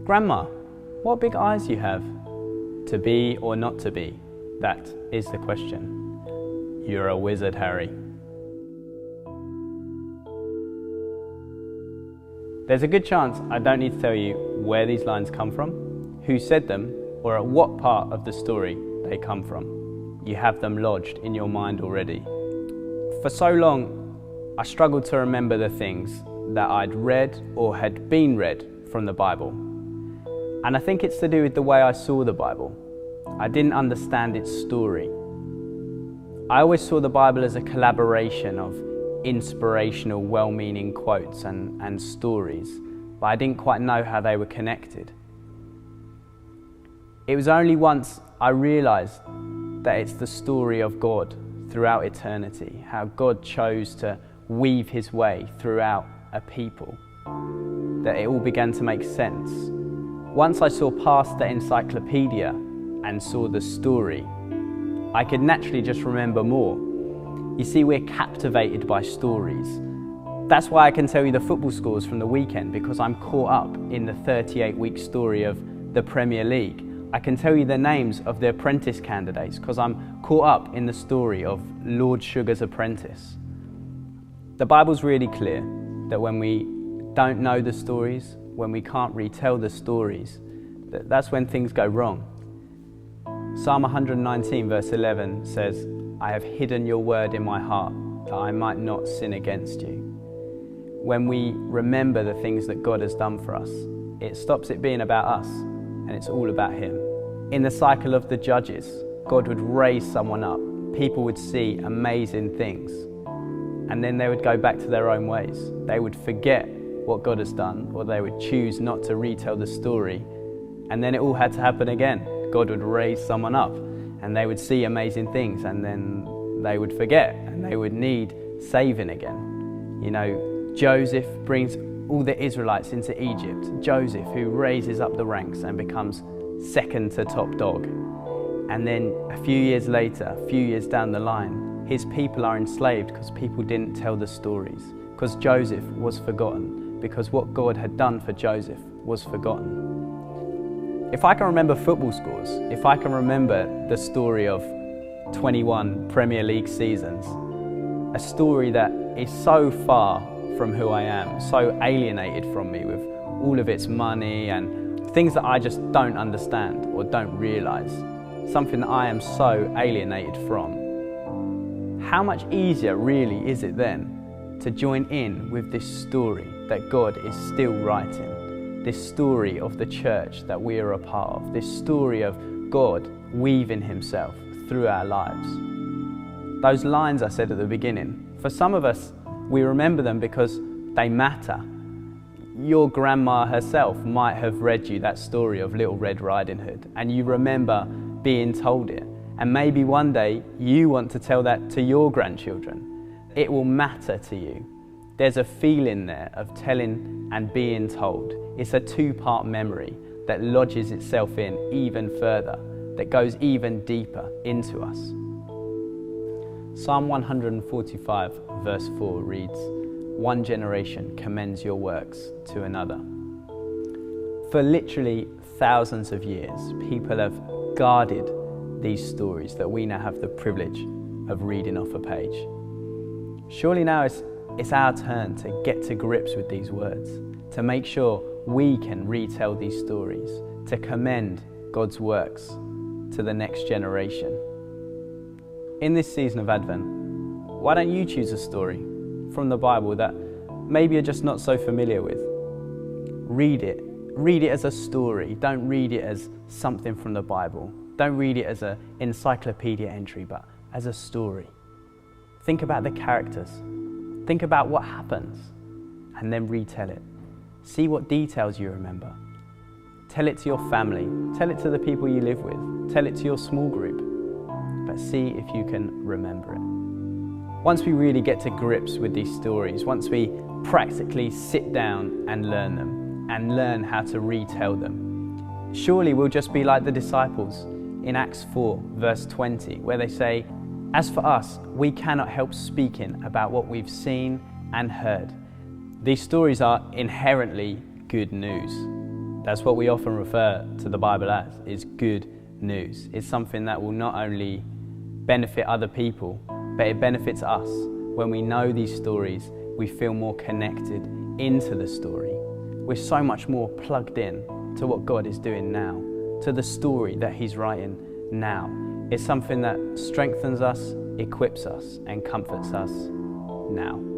Grandma, what big eyes you have. To be or not to be? That is the question. You're a wizard, Harry. There's a good chance I don't need to tell you where these lines come from, who said them, or at what part of the story they come from. You have them lodged in your mind already. For so long, I struggled to remember the things that I'd read or had been read from the Bible. And I think it's to do with the way I saw the Bible. I didn't understand its story. I always saw the Bible as a collaboration of inspirational, well-meaning quotes and stories, but I didn't quite know how they were connected. It was only once I realized that it's the story of God throughout eternity, how God chose to weave his way throughout a people, that it all began to make sense. Once I saw past the encyclopedia and saw the story, I could naturally just remember more. You see, we're captivated by stories. That's why I can tell you the football scores from the weekend, because I'm caught up in the 38-week story of the Premier League. I can tell you the names of the apprentice candidates because I'm caught up in the story of Lord Sugar's apprentice. The Bible's really clear that when we don't know the stories, when we can't retell the stories, that's when things go wrong. Psalm 119 verse 11 says, I have hidden your word in my heart that I might not sin against you. When we remember the things that God has done for us, it stops it being about us and it's all about him. In the cycle of the judges, God would raise someone up. People would see amazing things and then they would go back to their own ways. They would forget what God has done, or they would choose not to retell the story, and then it all had to happen again. God would raise someone up and they would see amazing things, and then they would forget and they would need saving again. You know, Joseph brings all the Israelites into Egypt. Joseph, who raises up the ranks and becomes second to top dog. And then a few years later, a few years down the line, his people are enslaved because people didn't tell the stories, because Joseph was forgotten, because what God had done for Joseph was forgotten. If I can remember football scores, if I can remember the story of 21 Premier League seasons, a story that is so far from who I am, so alienated from me with all of its money and things that I just don't understand or don't realize, something that I am so alienated from. How much easier really is it then to join in with this story that God is still writing, this story of the church that we are a part of, this story of God weaving himself through our lives? Those lines I said at the beginning, for some of us, we remember them because they matter. Your grandma herself might have read you that story of Little Red Riding Hood, and you remember being told it. And maybe one day you want to tell that to your grandchildren. It will matter to you. There's a feeling there of telling and being told. It's a two-part memory that lodges itself in even further, that goes even deeper into us. Psalm 145 verse 4 reads, "One generation commends your works to another." For literally thousands of years, people have guarded these stories that we now have the privilege of reading off a page. Surely now it's our turn to get to grips with these words, to make sure we can retell these stories, to commend God's works to the next generation. In this season of Advent, why don't you choose a story from the Bible that maybe you're just not so familiar with? Read it. Read it as a story. Don't read it as something from the Bible. Don't read it as an encyclopedia entry, but as a story. Think about the characters. Think about what happens, and then retell it. See what details you remember. Tell it to your family. Tell it to the people you live with. Tell it to your small group. But see if you can remember it. Once we really get to grips with these stories, once we practically sit down and learn them, and learn how to retell them, surely we'll just be like the disciples in Acts 4 verse 20, where they say, "As for us, we cannot help speaking about what we've seen and heard." These stories are inherently good news. That's what we often refer to the Bible as, is good news. It's something that will not only benefit other people, but it benefits us. When we know these stories, we feel more connected into the story. We're so much more plugged in to what God is doing now, to the story that He's writing now. It's something that strengthens us, equips us, and comforts us now.